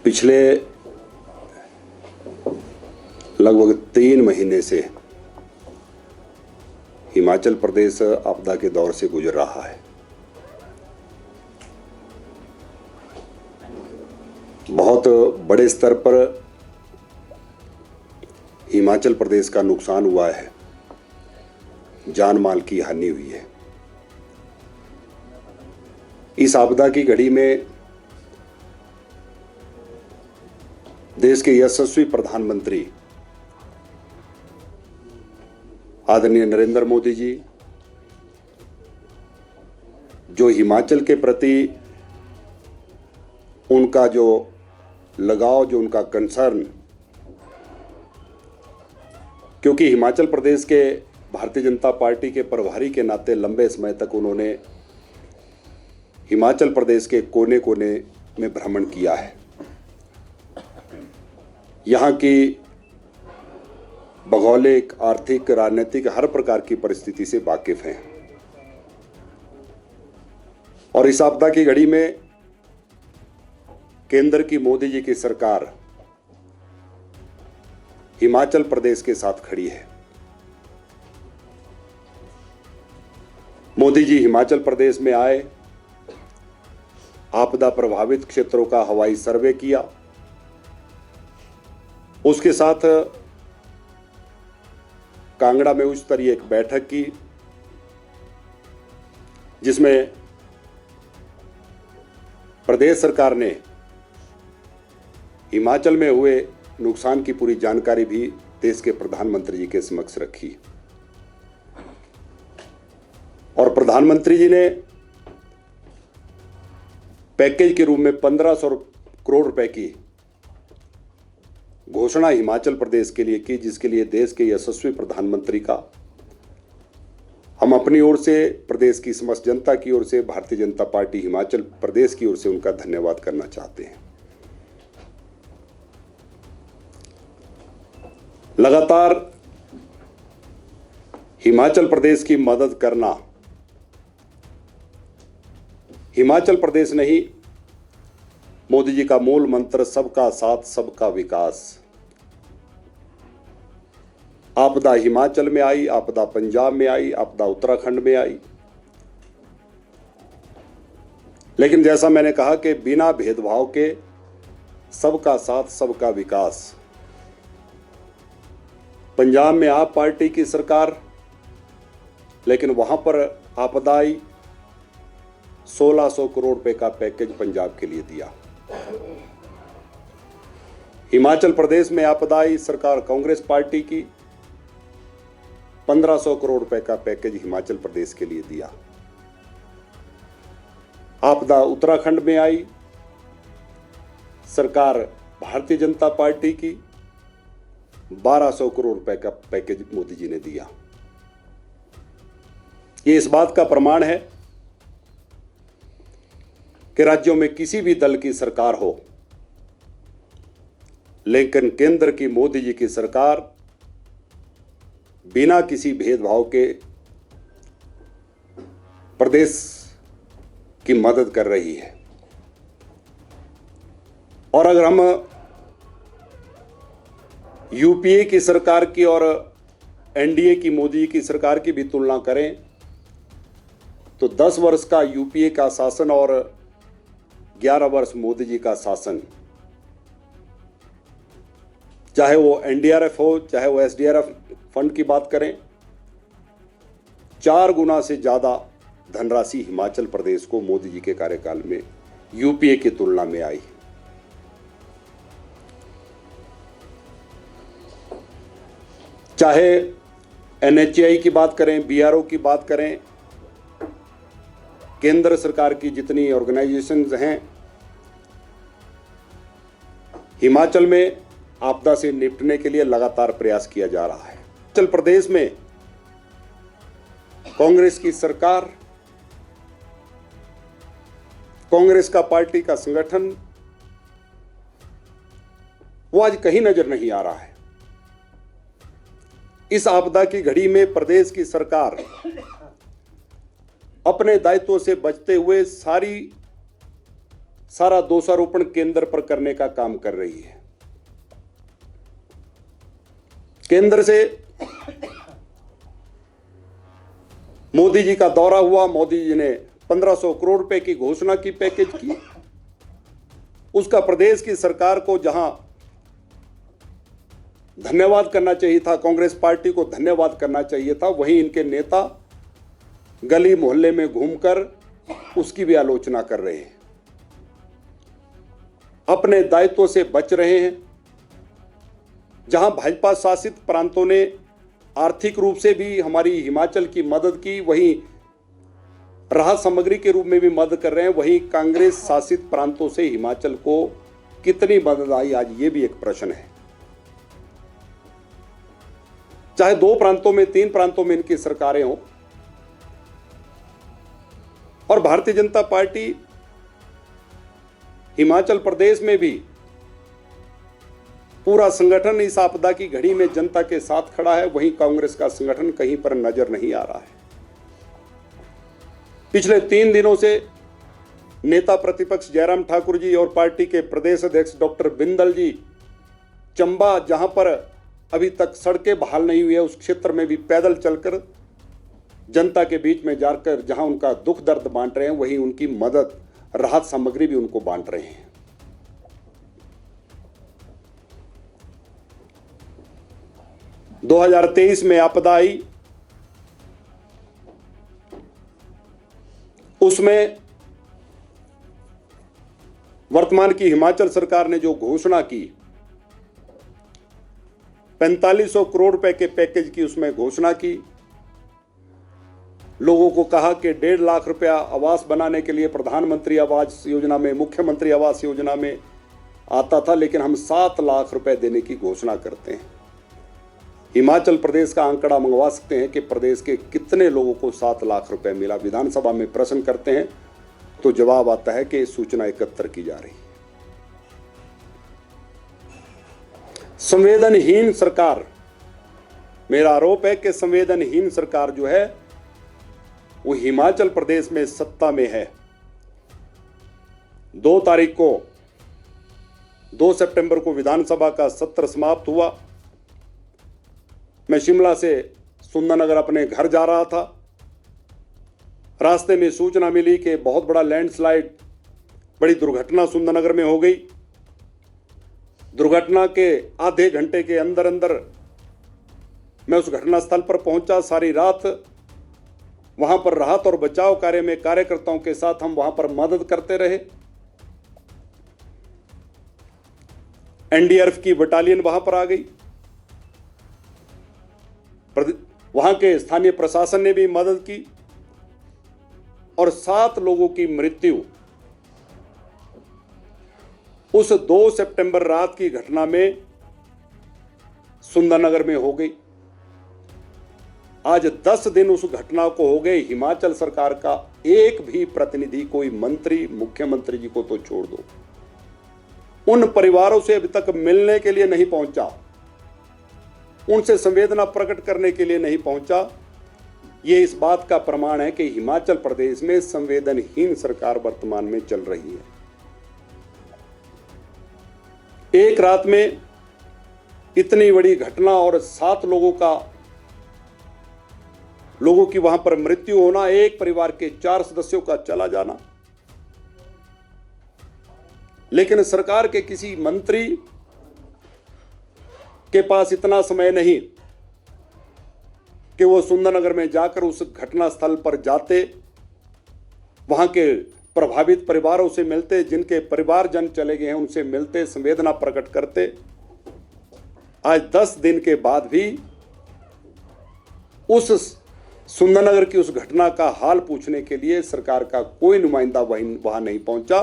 पिछले लगभग 3 महीने से हिमाचल प्रदेश आपदा के दौर से गुजर रहा है। बहुत बड़े स्तर पर हिमाचल प्रदेश का नुकसान हुआ है, जान माल की हानि हुई है। इस आपदा की घड़ी में देश के यशस्वी प्रधानमंत्री आदरणीय नरेंद्र मोदी जी, जो हिमाचल के प्रति उनका जो लगाव, जो उनका कंसर्न, क्योंकि हिमाचल प्रदेश के भारतीय जनता पार्टी के प्रभारी के नाते लंबे समय तक उन्होंने हिमाचल प्रदेश के कोने कोने में भ्रमण किया है। यहाँ की भौगोलिक, आर्थिक, राजनीतिक हर प्रकार की परिस्थिति से वाकिफ हैं और इस आपदा की घड़ी में केंद्र की मोदी जी की सरकार हिमाचल प्रदेश के साथ खड़ी है। मोदी जी हिमाचल प्रदेश में आए, आपदा प्रभावित क्षेत्रों का हवाई सर्वे किया, उसके साथ कांगड़ा में उच्च स्तरीय एक बैठक की जिसमें प्रदेश सरकार ने हिमाचल में हुए नुकसान की पूरी जानकारी भी देश के प्रधानमंत्री जी के समक्ष रखी और प्रधानमंत्री जी ने पैकेज के रूप में 1500 करोड़ रुपए की घोषणा हिमाचल प्रदेश के लिए की, जिसके लिए देश के यशस्वी प्रधानमंत्री का हम अपनी ओर से, प्रदेश की समस्त जनता की ओर से, भारतीय जनता पार्टी हिमाचल प्रदेश की ओर से उनका धन्यवाद करना चाहते हैं। लगातार हिमाचल प्रदेश की मदद करना हिमाचल प्रदेश नहीं, मोदी जी का मूल मंत्र सबका साथ सबका विकास। आपदा हिमाचल में आई, आपदा पंजाब में आई, आपदा उत्तराखंड में आई, लेकिन जैसा मैंने कहा कि बिना भेदभाव के सबका साथ सबका विकास। पंजाब में आप पार्टी की सरकार, लेकिन वहां पर आपदा आई, 1600 करोड़ रुपए का पैकेज पंजाब के लिए दिया। हिमाचल प्रदेश में आपदा आई, सरकार कांग्रेस पार्टी की, 1500 करोड़ रुपए का पैकेज हिमाचल प्रदेश के लिए दिया। आपदा उत्तराखंड में आई, सरकार भारतीय जनता पार्टी की, 1200 करोड़ रुपए का पैकेज मोदी जी ने दिया। ये इस बात का प्रमाण है कि राज्यों में किसी भी दल की सरकार हो, लेकिन केंद्र की मोदी जी की सरकार बिना किसी भेदभाव के प्रदेश की मदद कर रही है। और अगर हम यूपीए की सरकार की और एनडीए की, मोदी की सरकार की भी तुलना करें तो 10 वर्ष का यूपीए का शासन और 11 वर्ष मोदी जी का शासन, चाहे वो एनडीआरएफ हो, चाहे वो एसडीआरएफ फंड की बात करें, 4 गुना से ज्यादा धनराशि हिमाचल प्रदेश को मोदी जी के कार्यकाल में यूपीए की तुलना में आई। चाहे एनएचएआई की बात करें, बीआरओ की बात करें, केंद्र सरकार की जितनी ऑर्गेनाइजेशंस हैं, हिमाचल में आपदा से निपटने के लिए लगातार प्रयास किया जा रहा है। हिमाचल प्रदेश में कांग्रेस की सरकार, कांग्रेस का पार्टी का संगठन, वो आज कहीं नजर नहीं आ रहा है। इस आपदा की घड़ी में प्रदेश की सरकार अपने दायित्वों से बचते हुए सारी सारा दोषारोपण केंद्र पर करने का काम कर रही है। केंद्र से मोदी जी का दौरा हुआ, मोदी जी ने 1500 करोड़ रुपए की घोषणा की, पैकेज की। उसका प्रदेश की सरकार को जहां धन्यवाद करना चाहिए था, कांग्रेस पार्टी को धन्यवाद करना चाहिए था, वहीं इनके नेता गली मोहल्ले में घूमकर उसकी भी आलोचना कर रहे हैं, अपने दायित्वों से बच रहे हैं। जहां भाजपा शासित प्रांतों ने आर्थिक रूप से भी हमारी हिमाचल की मदद की, वहीं राहत सामग्री के रूप में भी मदद कर रहे हैं। वहीं कांग्रेस शासित प्रांतों से हिमाचल को कितनी मदद आई, आज ये भी एक प्रश्न है। चाहे 2 प्रांतों में, 3 प्रांतों में इनकी सरकारें हों, और भारतीय जनता पार्टी हिमाचल प्रदेश में भी पूरा संगठन इस आपदा की घड़ी में जनता के साथ खड़ा है, वहीं कांग्रेस का संगठन कहीं पर नजर नहीं आ रहा है। पिछले 3 दिनों से नेता प्रतिपक्ष जयराम ठाकुर जी और पार्टी के प्रदेश अध्यक्ष डॉक्टर बिंदल जी चंबा, जहां पर अभी तक सड़कें बहाल नहीं हुई है, उस क्षेत्र में भी पैदल चलकर जनता के बीच में जाकर जहां उनका दुख दर्द बांट रहे हैं, वहीं उनकी मदद, राहत सामग्री भी उनको बांट रहे हैं। – 2023 में आपदा आई, उसमें वर्तमान की हिमाचल सरकार ने जो घोषणा की, 4500 करोड़ रुपए के पैकेज की उसमें घोषणा की। लोगों को कहा कि 1.5 लाख रुपया आवास बनाने के लिए प्रधानमंत्री आवास योजना में, मुख्यमंत्री आवास योजना में आता था, लेकिन हम 7 लाख रुपए देने की घोषणा करते हैं। हिमाचल प्रदेश का आंकड़ा मंगवा सकते हैं कि प्रदेश के कितने लोगों को 7 लाख रुपए मिला। विधानसभा में प्रश्न करते हैं तो जवाब आता है कि सूचना एकत्र की जा रही है। संवेदनहीन सरकार, मेरा आरोप है कि संवेदनहीन सरकार जो है वो हिमाचल प्रदेश में सत्ता में है। 2 सितंबर को विधानसभा का सत्र समाप्त हुआ। मैं शिमला से सुंदरनगर अपने घर जा रहा था। रास्ते में सूचना मिली कि बहुत बड़ा लैंडस्लाइड, बड़ी दुर्घटना सुंदरनगर में हो गई। दुर्घटना के आधे घंटे के अंदर अंदर मैं उस घटनास्थल पर पहुंचा। सारी रात वहां पर राहत और बचाव कार्य में कार्यकर्ताओं के साथ हम वहां पर मदद करते रहे। एनडीआरएफ की बटालियन वहां पर आ गई। वहां के स्थानीय प्रशासन ने भी मदद की और 7 लोगों की मृत्यु उस 2 सितंबर रात की घटना में सुंदरनगर में हो गई। आज 10 दिन उस घटना को हो गए। हिमाचल सरकार का एक भी प्रतिनिधि, कोई मंत्री, मुख्यमंत्री जी को तो छोड़ दो, उन परिवारों से अभी तक मिलने के लिए नहीं पहुंचा, उनसे संवेदना प्रकट करने के लिए नहीं पहुंचा। यह इस बात का प्रमाण है कि हिमाचल प्रदेश में संवेदनहीन सरकार वर्तमान में चल रही है। एक रात में इतनी बड़ी घटना और 7 लोगों की वहां पर मृत्यु होना, एक परिवार के 4 सदस्यों का चला जाना, लेकिन सरकार के किसी मंत्री के पास इतना समय नहीं कि वो सुंदरनगर में जाकर उस घटनास्थल पर जाते, वहां के प्रभावित परिवारों से मिलते, जिनके परिवारजन चले गए हैं उनसे मिलते, संवेदना प्रकट करते। आज 10 दिन के बाद भी उस सुंदरनगर की उस घटना का हाल पूछने के लिए सरकार का कोई नुमाइंदा वहां नहीं पहुंचा।